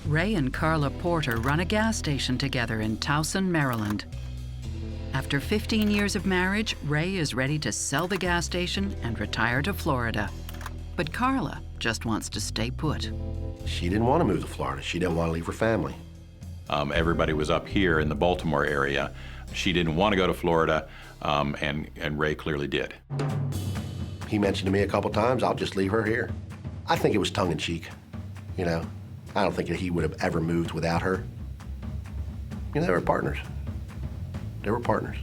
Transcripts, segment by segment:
Ray and Carla Porter run a gas station together in Towson, Maryland. After 15 years of marriage, Ray is ready to sell the gas station and retire to Florida. But Carla just wants to stay put. She didn't want to move to Florida. She didn't want to leave her family. Everybody was up here in the Baltimore area. She didn't want to go to Florida, and Ray clearly did. He mentioned to me a couple times, I'll just leave her here. I think it was tongue-in-cheek, you know. I don't think that he would have ever moved without her. You know, they were partners. They were partners.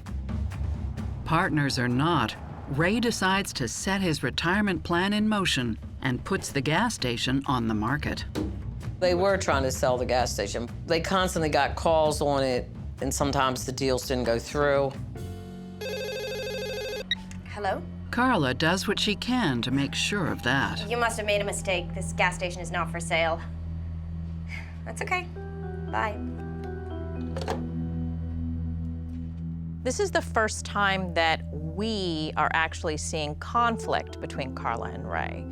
Partners or not, Ray decides to set his retirement plan in motion and puts the gas station on the market. They were trying to sell the gas station. They constantly got calls on it, and sometimes the deals didn't go through. Hello? Carla does what she can to make sure of that. You must have made a mistake. This gas station is not for sale. That's okay. Bye. This is the first time that we are actually seeing conflict between Carla and Ray.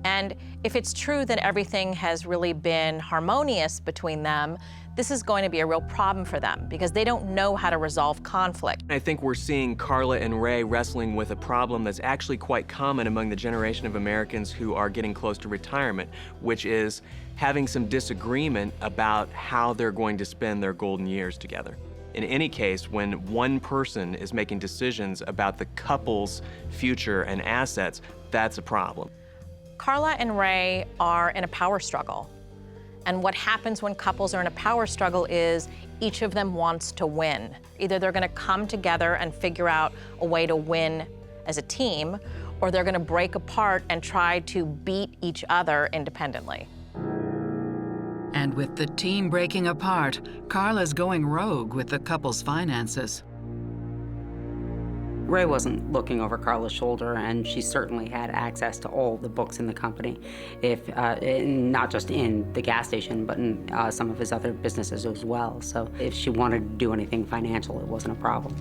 And if it's true that everything has really been harmonious between them, this is going to be a real problem for them because they don't know how to resolve conflict. I think we're seeing Carla and Ray wrestling with a problem that's actually quite common among the generation of Americans who are getting close to retirement, which is having some disagreement about how they're going to spend their golden years together. In any case, when one person is making decisions about the couple's future and assets, that's a problem. Carla and Ray are in a power struggle. And what happens when couples are in a power struggle is each of them wants to win. Either they're gonna come together and figure out a way to win as a team, or they're gonna break apart and try to beat each other independently. And with the team breaking apart, Carla's going rogue with the couple's finances. Ray wasn't looking over Carla's shoulder, and she certainly had access to all the books in the company, not just in the gas station, but in some of his other businesses as well. So if she wanted to do anything financial, it wasn't a problem.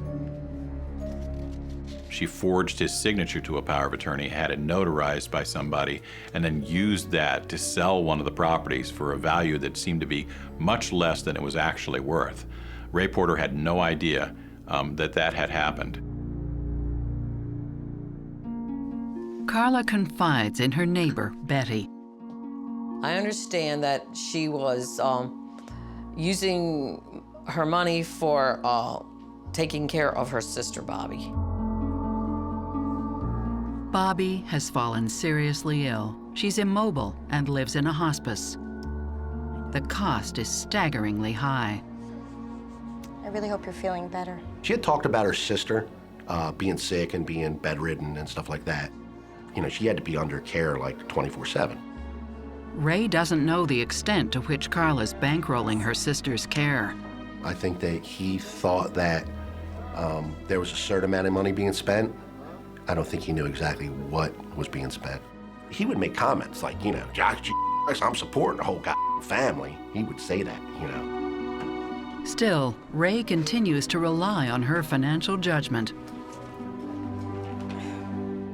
She forged his signature to a power of attorney, had it notarized by somebody, and then used that to sell one of the properties for a value that seemed to be much less than it was actually worth. Ray Porter had no idea that had happened. Carla confides in her neighbor, Betty. I understand that she was using her money for taking care of her sister, Bobby. Bobby has fallen seriously ill. She's immobile and lives in a hospice. The cost is staggeringly high. I really hope you're feeling better. She had talked about her sister being sick and being bedridden and stuff like that. You know, she had to be under care like 24/7. Ray doesn't know the extent to which Carla's bankrolling her sister's care. I think that he thought that there was a certain amount of money being spent. I don't think he knew exactly what was being spent. He would make comments like, you know, Josh, I'm supporting the whole family. He would say that, you know. Still, Ray continues to rely on her financial judgment.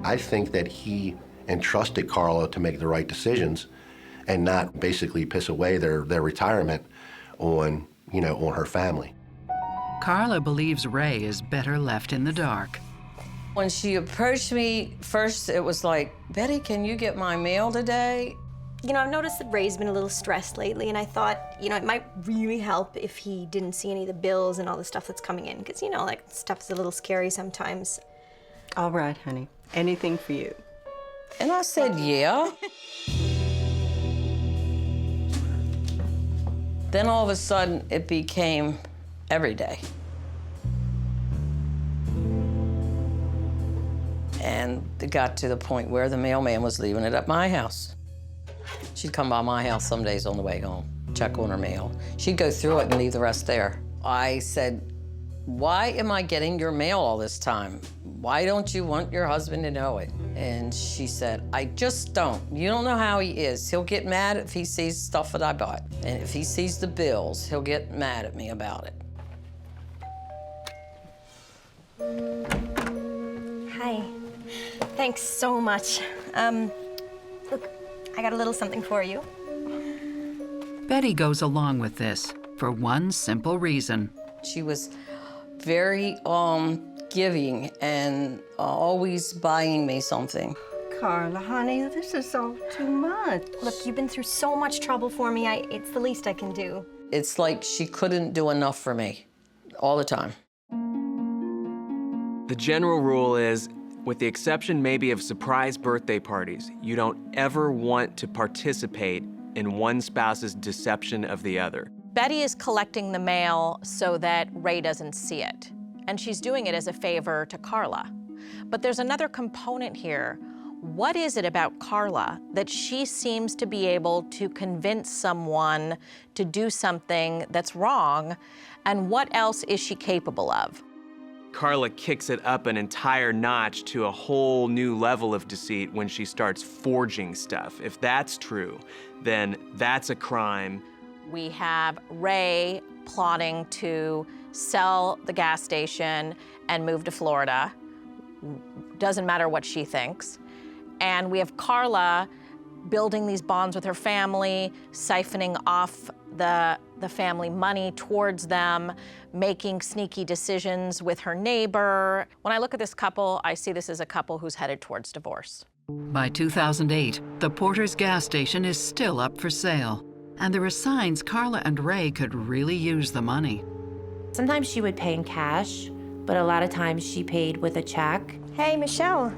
I think that he entrusted Carla to make the right decisions and not basically piss away their retirement on, you know, on her family. Carla believes Ray is better left in the dark. When she approached me, first it was like, Betty, can you get my mail today? You know, I've noticed that Ray's been a little stressed lately, and I thought, you know, it might really help if he didn't see any of the bills and all the stuff that's coming in, because, you know, like, stuff's a little scary sometimes. All right, honey. Anything for you. And I said, yeah. Then all of a sudden, it became every day. And it got to the point where the mailman was leaving it at my house. She'd come by my house some days on the way home, check on her mail. She'd go through it and leave the rest there. I said, why am I getting your mail all this time? Why don't you want your husband to know it? And she said, I just don't. You don't know how he is. He'll get mad if he sees stuff that I bought. And if he sees the bills, he'll get mad at me about it. Hi. Thanks so much. Look, I got a little something for you. Betty goes along with this for one simple reason. She was very giving and always buying me something. Carla, honey, this is all too much. Look, you've been through so much trouble for me. It's the least I can do. It's like she couldn't do enough for me all the time. The general rule is, with the exception maybe of surprise birthday parties, you don't ever want to participate in one spouse's deception of the other. Betty is collecting the mail so that Ray doesn't see it, and she's doing it as a favor to Carla. But there's another component here. What is it about Carla that she seems to be able to convince someone to do something that's wrong, and what else is she capable of? Carla kicks it up an entire notch to a whole new level of deceit when she starts forging stuff. If that's true, then that's a crime. We have Ray plotting to sell the gas station and move to Florida. Doesn't matter what she thinks. And we have Carla building these bonds with her family, siphoning off the family money towards them, making sneaky decisions with her neighbor. When I look at this couple, I see this as a couple who's headed towards divorce. By 2008, the Porter's gas station is still up for sale, and there are signs Carla and Ray could really use the money. Sometimes she would pay in cash, but a lot of times she paid with a check. Hey, Michelle.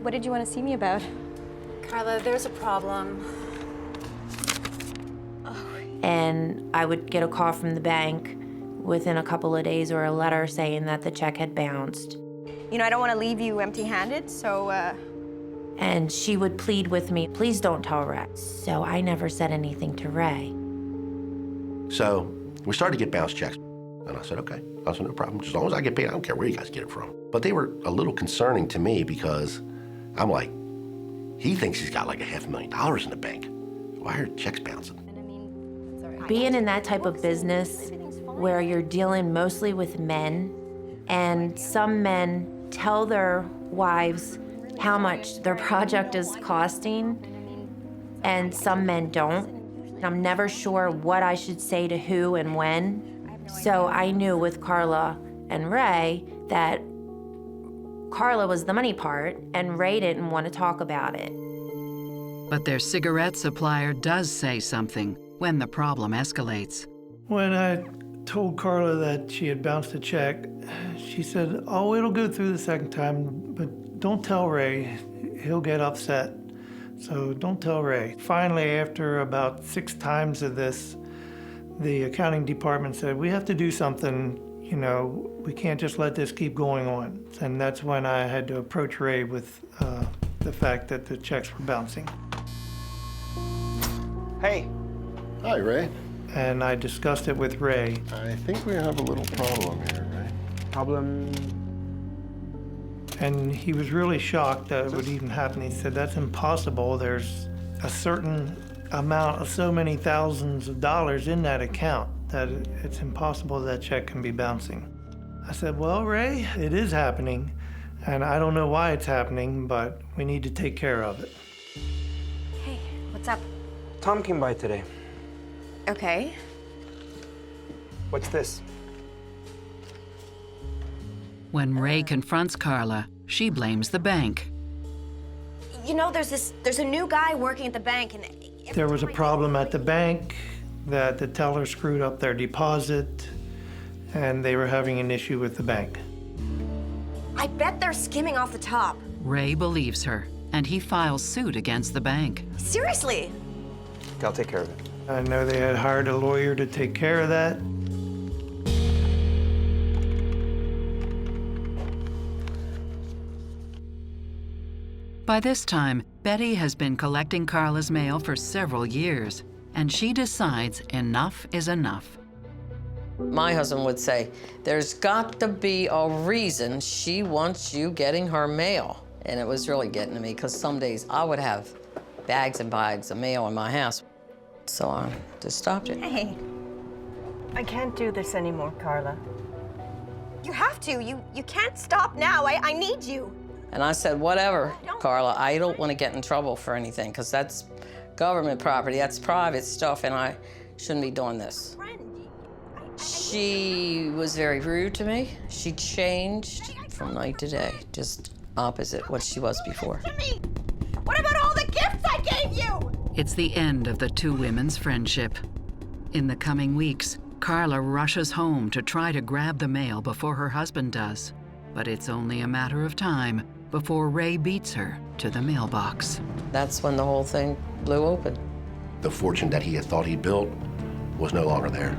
What did you want to see me about? Carla, there's a problem. And I would get a call from the bank within a couple of days or a letter saying that the check had bounced. You know, I don't want to leave you empty-handed, so, And she would plead with me, please don't tell Ray. So I never said anything to Ray. So we started to get bounce checks. And I said, okay, I said, no problem. As long as I get paid, I don't care where you guys get it from. But they were a little concerning to me because I'm like, he thinks he's got like $500,000 in the bank. Why are checks bouncing? Being in that type of business where you're dealing mostly with men, and some men tell their wives how much their project is costing, and some men don't. I'm never sure what I should say to who and when. So I knew with Carla and Ray that Carla was the money part, and Ray didn't want to talk about it. But their cigarette supplier does say something when the problem escalates. When I told Carla that she had bounced a check, she said, oh, it'll go through the second time, but don't tell Ray. He'll get upset. So don't tell Ray. Finally, after about 6 times of this, the accounting department said, we have to do something, you know, we can't just let this keep going on. And that's when I had to approach Ray with the fact that the checks were bouncing. Hey. Hi, Ray. And I discussed it with Ray. I think we have a little problem here, Ray. Problem? And he was really shocked that it would even happen. He said, that's impossible. There's a certain amount of so many thousands of dollars in that account that it's impossible that check can be bouncing. I said, well, Ray, it is happening, and I don't know why it's happening, but we need to take care of it. Hey, what's up? Tom came by today. Okay. What's this? When Ray confronts Carla, she blames the bank. You know, there's a new guy working at the bank, and There was a problem at the bank that the teller screwed up their deposit, and they were having an issue with the bank. I bet they're skimming off the top. Ray believes her, and he files suit against the bank. Seriously. I'll take care of it. I know they had hired a lawyer to take care of that. By this time, Betty has been collecting Carla's mail for several years, and she decides enough is enough. My husband would say, there's got to be a reason she wants you getting her mail. And it was really getting to me, because some days I would have bags and bags of mail in my house. So I just stopped it. Hey. I can't do this anymore, Carla. You have to. You can't stop now. I need you. And I said, whatever, Carla, I don't want to get in trouble for anything, because that's government property. That's private stuff, and I shouldn't be doing this. She was very rude to me. She changed from night to day, just opposite what she was before. What about all the gifts I gave you? It's the end of the two women's friendship. In the coming weeks, Carla rushes home to try to grab the mail before her husband does. But it's only a matter of time before Ray beats her to the mailbox. That's when the whole thing blew open. The fortune that he had thought he built was no longer there.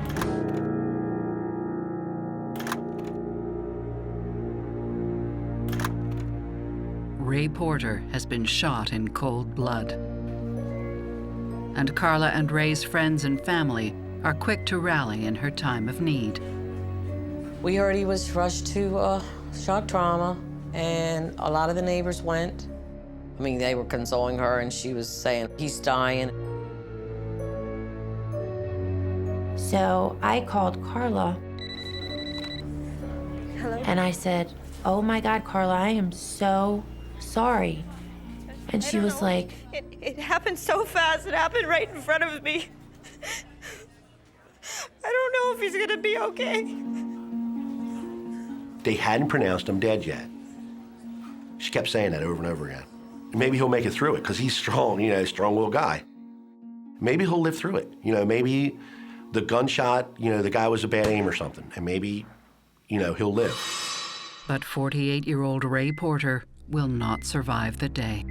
Ray Porter has been shot in cold blood. And Carla and Ray's friends and family are quick to rally in her time of need. We heard he was rushed to shock trauma, and a lot of the neighbors went. I mean, they were consoling her, and she was saying, he's dying. So I called Carla. Hello? And I said, oh my God, Carla, I am so sorry. And she was like, It happened so fast. It happened right in front of me. I don't know if he's gonna be okay. They hadn't pronounced him dead yet. She kept saying that over and over again. Maybe he'll make it through it, because he's strong, strong-willed guy. Maybe he'll live through it. Maybe the gunshot, the guy was a bad aim or something, and maybe, he'll live. But 48-year-old Ray Porter will not survive the day.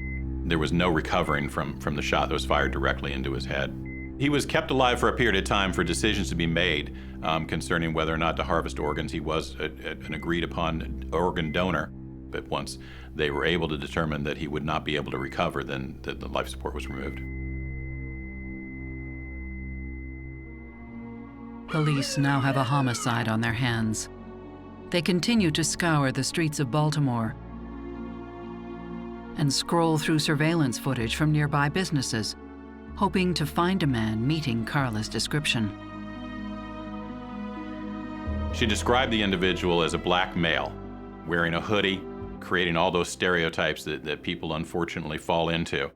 There was no recovering from the shot that was fired directly into his head. He was kept alive for a period of time for decisions to be made concerning whether or not to harvest organs. He was an agreed-upon organ donor, but once they were able to determine that he would not be able to recover, then the life support was removed. Police now have a homicide on their hands. They continue to scour the streets of Baltimore and scroll through surveillance footage from nearby businesses, hoping to find a man meeting Carla's description. She described the individual as a black male, wearing a hoodie, creating all those stereotypes that people unfortunately fall into.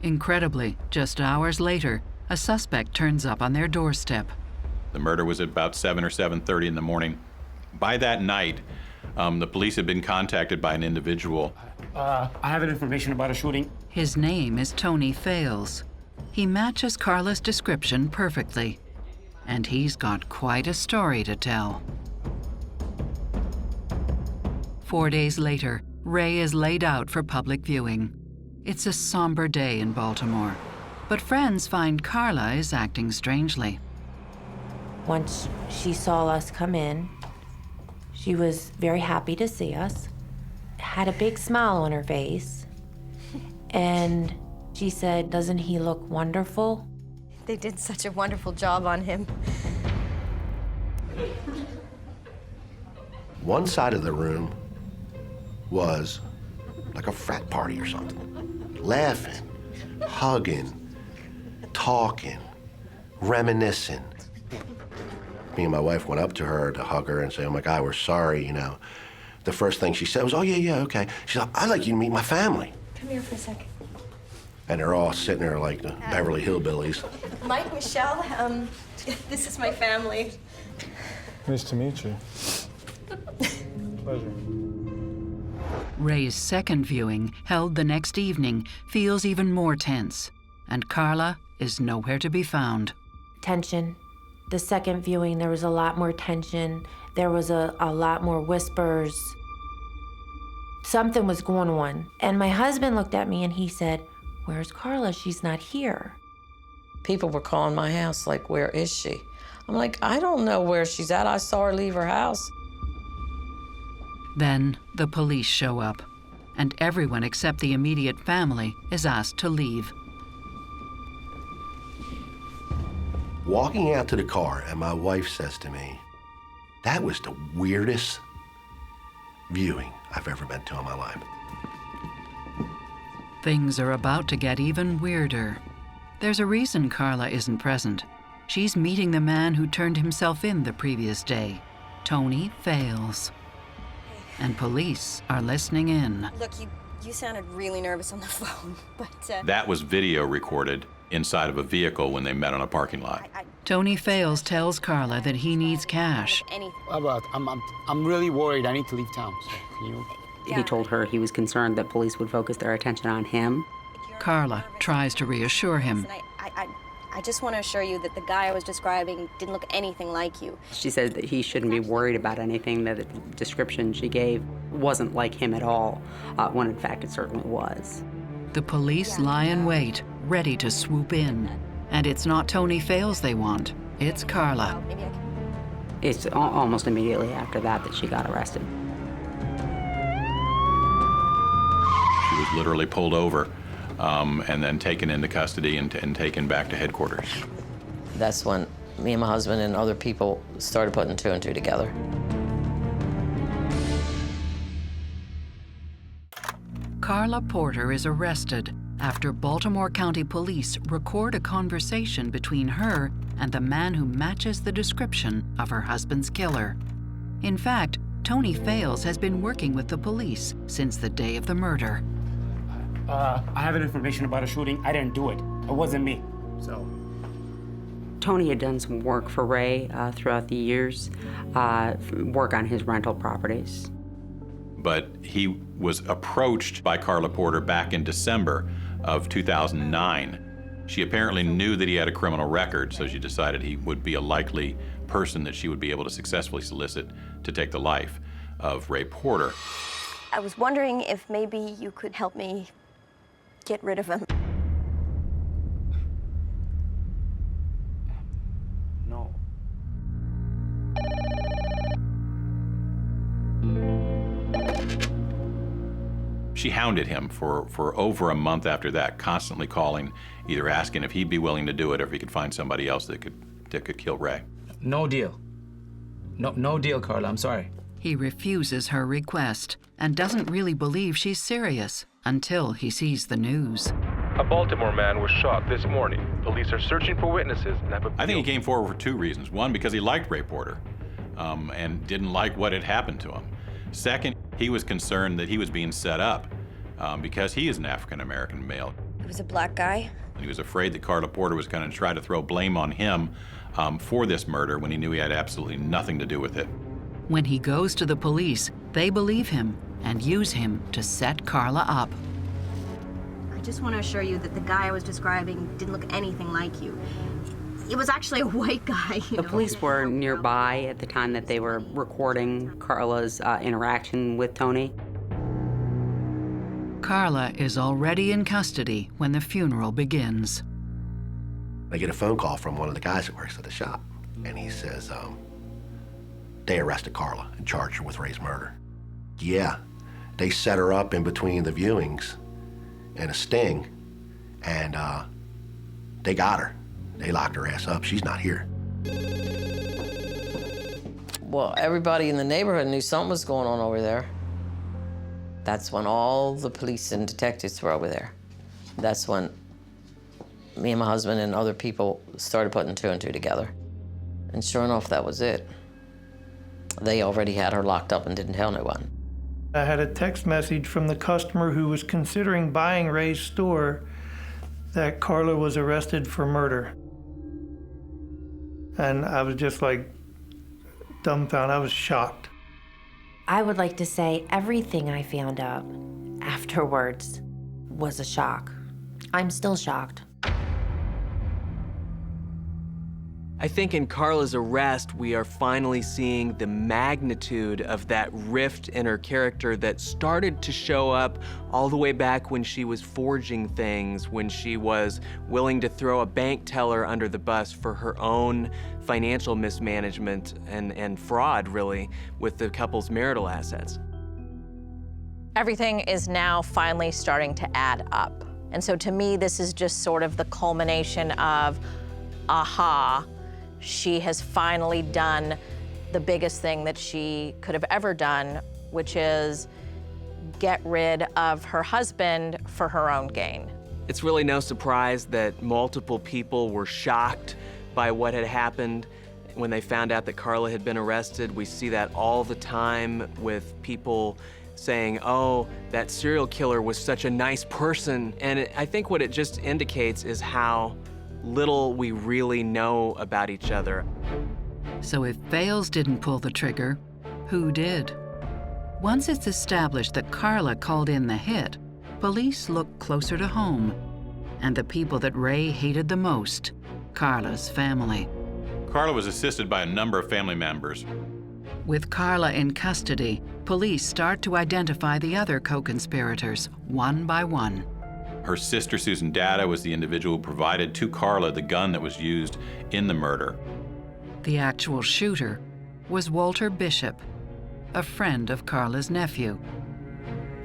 Incredibly, just hours later, a suspect turns up on their doorstep. The murder was at about 7 or 7:30 in the morning. By that night, the police had been contacted by an individual. I have information about a shooting. His name is Tony Fales. He matches Carla's description perfectly, and he's got quite a story to tell. 4 days later, Ray is laid out for public viewing. It's a somber day in Baltimore, but friends find Carla is acting strangely. once she saw us come in, she was very happy to see us, had a big smile on her face, and she said, "Doesn't he look wonderful?" They did such a wonderful job on him. One side of the room was like a frat party or something. Laughing, hugging, talking, reminiscing. Me and my wife went up to her to hug her and say, "Oh my God, we're sorry, you know." The first thing she said was, "Oh yeah, okay." She's like, "I'd like you to meet my family." Come here for a second. And they're all sitting there like the Beverly Hillbillies. Mike, Michelle, this is my family. Nice to meet you. Pleasure. Ray's second viewing, held the next evening, feels even more tense, and Carla is nowhere to be found. Tension. The second viewing, there was a lot more tension. There was a lot more whispers. Something was going on. And my husband looked at me and he said, "Where's Carla? She's not here." People were calling my house like, "Where is she?" I'm like, "I don't know where she's at. I saw her leave her house." Then the police show up, and everyone except the immediate family is asked to leave. Walking out to the car, and my wife says to me, "That was the weirdest viewing I've ever been to in my life." Things are about to get even weirder. There's a reason Carla isn't present. She's meeting the man who turned himself in the previous day, Tony Fales. And police are listening in. Look, you sounded really nervous on the phone, but... That was video recorded inside of a vehicle when they met on a parking lot. Tony Fales tells Carla that he needs cash. I'm really worried. I need to leave town. So can you? He told her he was concerned that police would focus their attention on him. Carla tries to reassure him. I just want to assure you that the guy I was describing didn't look anything like you. She said that he shouldn't be worried about anything, that the description she gave wasn't like him at all, when in fact it certainly was. The police lie in wait, ready to swoop in. And it's not Tony Fales they want, it's Carla. It's almost immediately after that she got arrested. She was literally pulled over and then taken into custody and taken back to headquarters. That's when me and my husband and other people started putting two and two together. Carla Porter is arrested after Baltimore County Police record a conversation between her and the man who matches the description of her husband's killer. In fact, Tony Fales has been working with the police since the day of the murder. I have information about a shooting. I didn't do it. It wasn't me. So. Tony had done some work for Ray throughout the years, work on his rental properties. But he was approached by Carla Porter back in December of 2009. She apparently knew that he had a criminal record, so she decided he would be a likely person that she would be able to successfully solicit to take the life of Ray Porter. I was wondering if maybe you could help me get rid of him. No. She hounded him for over a month after that, constantly calling, either asking if he'd be willing to do it or if he could find somebody else that could kill Ray. No deal. No deal, Carla. I'm sorry. He refuses her request and doesn't really believe she's serious until he sees the news. A Baltimore man was shot this morning. Police are searching for witnesses and have I think he came forward for two reasons. One, because he liked Ray Porter and didn't like what had happened to him. Second, he was concerned that he was being set up because he is an African-American male. He was a black guy. He was afraid that Carla Porter was going to try to throw blame on him for this murder when he knew he had absolutely nothing to do with it. When he goes to the police, they believe him and use him to set Carla up. I just want to assure you that the guy I was describing didn't look anything like you. It was actually a white guy. The police were nearby at the time that they were recording Carla's interaction with Tony. Carla is already in custody when the funeral begins. I get a phone call from one of the guys that works at the shop, and he says, they arrested Carla and charged her with Ray's murder. Yeah, they set her up in between the viewings and a sting, and they got her. They locked her ass up. She's not here. Well, everybody in the neighborhood knew something was going on over there. That's when all the police and detectives were over there. That's when me and my husband and other people started putting two and two together. And sure enough, that was it. They already had her locked up and didn't tell no one. I had a text message from the customer who was considering buying Ray's store that Carla was arrested for murder. And I was just like dumbfounded. I was shocked. I would like to say everything I found out afterwards was a shock. I'm still shocked. I think in Carla's arrest, we are finally seeing the magnitude of that rift in her character that started to show up all the way back when she was forging things, when she was willing to throw a bank teller under the bus for her own financial mismanagement and fraud, really, with the couple's marital assets. Everything is now finally starting to add up. And so to me, this is just sort of the culmination of, aha, she has finally done the biggest thing that she could have ever done, which is get rid of her husband for her own gain. It's really no surprise that multiple people were shocked by what had happened when they found out that Carla had been arrested. We see that all the time with people saying, oh, that serial killer was such a nice person. And I think what it just indicates is how little we really know about each other. So if Vows didn't pull the trigger, who did? Once it's established that Carla called in the hit, police look closer to home and the people that Ray hated the most, Carla's family. Carla was assisted by a number of family members. With Carla in custody, police start to identify the other co-conspirators, one by one. Her sister, Susan Data, was the individual who provided to Carla the gun that was used in the murder. The actual shooter was Walter Bishop, a friend of Carla's nephew.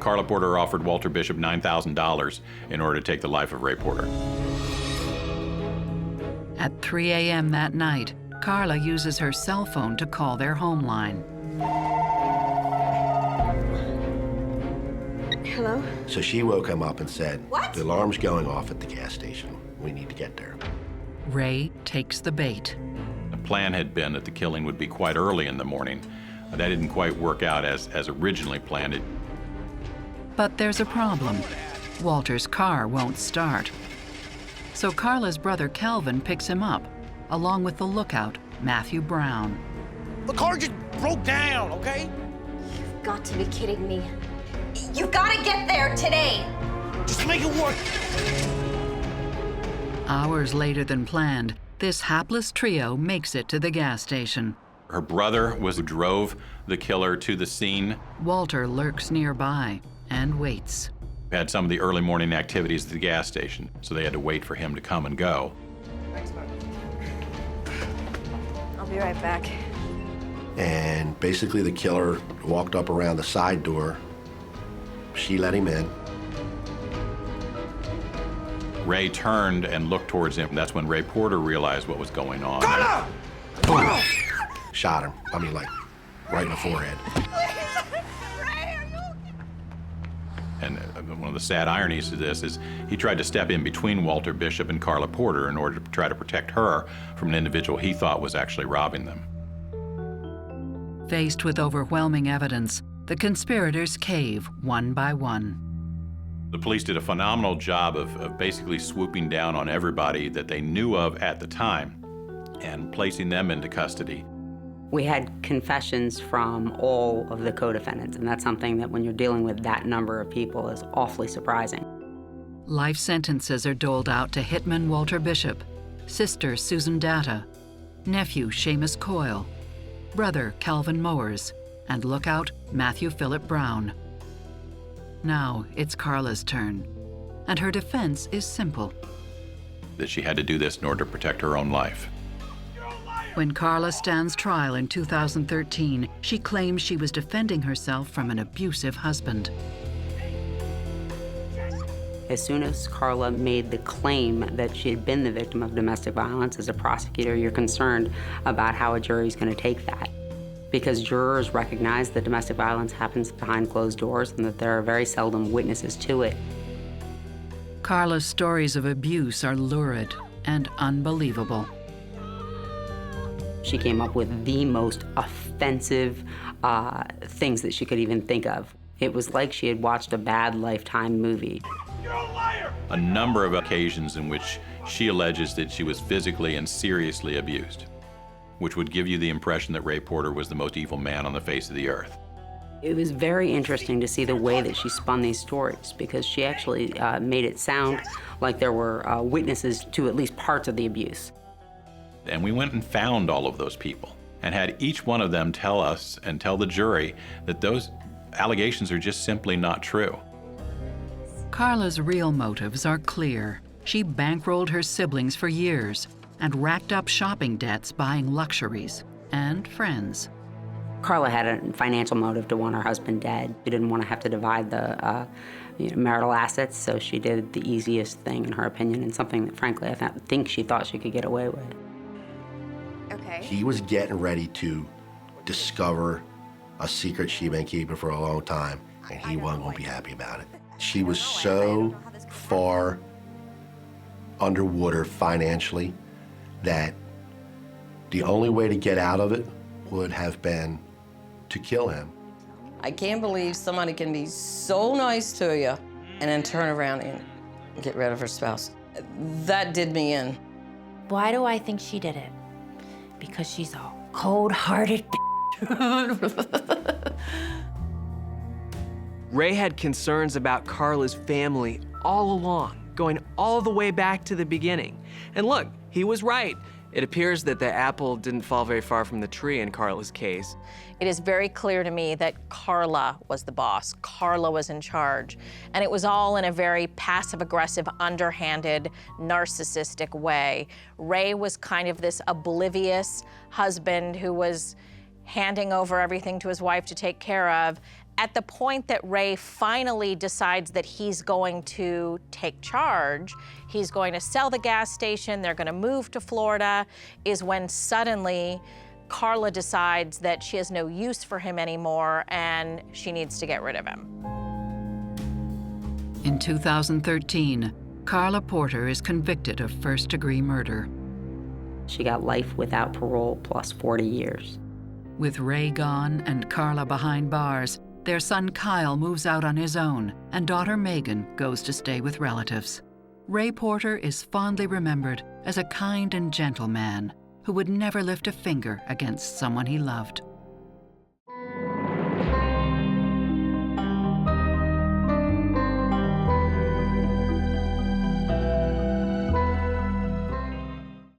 Carla Porter offered Walter Bishop $9,000 in order to take the life of Ray Porter. At 3 a.m. that night, Carla uses her cell phone to call their home line. Hello? So she woke him up and said, What? The alarm's going off at the gas station. We need to get there. Ray takes the bait. The plan had been that the killing would be quite early in the morning. That didn't quite work out as originally planned. But there's a problem. Walter's car won't start. So Carla's brother Calvin picks him up, along with the lookout, Matthew Brown. The car just broke down, okay? You've got to be kidding me. You've got to get there today. Just make it work. Hours later than planned, this hapless trio makes it to the gas station. Her brother was who drove the killer to the scene. Walter lurks nearby and waits. Had some of the early morning activities at the gas station, so they had to wait for him to come and go. I'll be right back. And basically the killer walked up around the side door. She let him in. Ray turned and looked towards him. That's when Ray Porter realized what was going on. Carla! Boom! Shot him. I mean, like, right in the forehead. And one of the sad ironies to this is he tried to step in between Walter Bishop and Carla Porter in order to try to protect her from an individual he thought was actually robbing them. Faced with overwhelming evidence, the conspirators cave one by one. The police did a phenomenal job of basically swooping down on everybody that they knew of at the time and placing them into custody. We had confessions from all of the co-defendants, and that's something that when you're dealing with that number of people is awfully surprising. Life sentences are doled out to hitman Walter Bishop, sister Susan Data, nephew Seamus Coyle, brother Calvin Mowers, and lookout Matthew Philip Brown. Now it's Carla's turn, and her defense is simple. That she had to do this in order to protect her own life. When Carla stands trial in 2013, she claims she was defending herself from an abusive husband. As soon as Carla made the claim that she had been the victim of domestic violence, as a prosecutor, you're concerned about how a jury's going to take that. Because jurors recognize that domestic violence happens behind closed doors and that there are very seldom witnesses to it. Carla's stories of abuse are lurid and unbelievable. She came up with the most offensive things that she could even think of. It was like she had watched a bad Lifetime movie. You're a liar! A number of occasions in which she alleges that she was physically and seriously abused, which would give you the impression that Ray Porter was the most evil man on the face of the earth. It was very interesting to see the way that she spun these stories, because she actually made it sound like there were witnesses to at least parts of the abuse. And we went and found all of those people and had each one of them tell us and tell the jury that those allegations are just simply not true. Carla's real motives are clear. She bankrolled her siblings for years and racked up shopping debts buying luxuries and friends. Carla had a financial motive to want her husband dead. She didn't want to have to divide the marital assets, so she did the easiest thing, in her opinion, and something that, frankly, I think she thought she could get away with. Okay. He was getting ready to discover a secret she'd been keeping for a long time, and he wasn't going to be happy about it. She was so far underwater financially that the only way to get out of it would have been to kill him. I can't believe somebody can be so nice to you and then turn around and get rid of her spouse. That did me in. Why do I think she did it? Because she's a cold-hearted Ray had concerns about Carla's family all along, going all the way back to the beginning. And look, he was right. It appears that the apple didn't fall very far from the tree in Carla's case. It is very clear to me that Carla was the boss. Carla was in charge. And it was all in a very passive-aggressive, underhanded, narcissistic way. Ray was kind of this oblivious husband who was handing over everything to his wife to take care of. At the point that Ray finally decides that he's going to take charge, he's going to sell the gas station, they're going to move to Florida, is when suddenly Carla decides that she has no use for him anymore and she needs to get rid of him. In 2013, Carla Porter is convicted of first-degree murder. She got life without parole plus 40 years. With Ray gone and Carla behind bars, their son Kyle moves out on his own, and daughter Megan goes to stay with relatives. Ray Porter is fondly remembered as a kind and gentle man who would never lift a finger against someone he loved.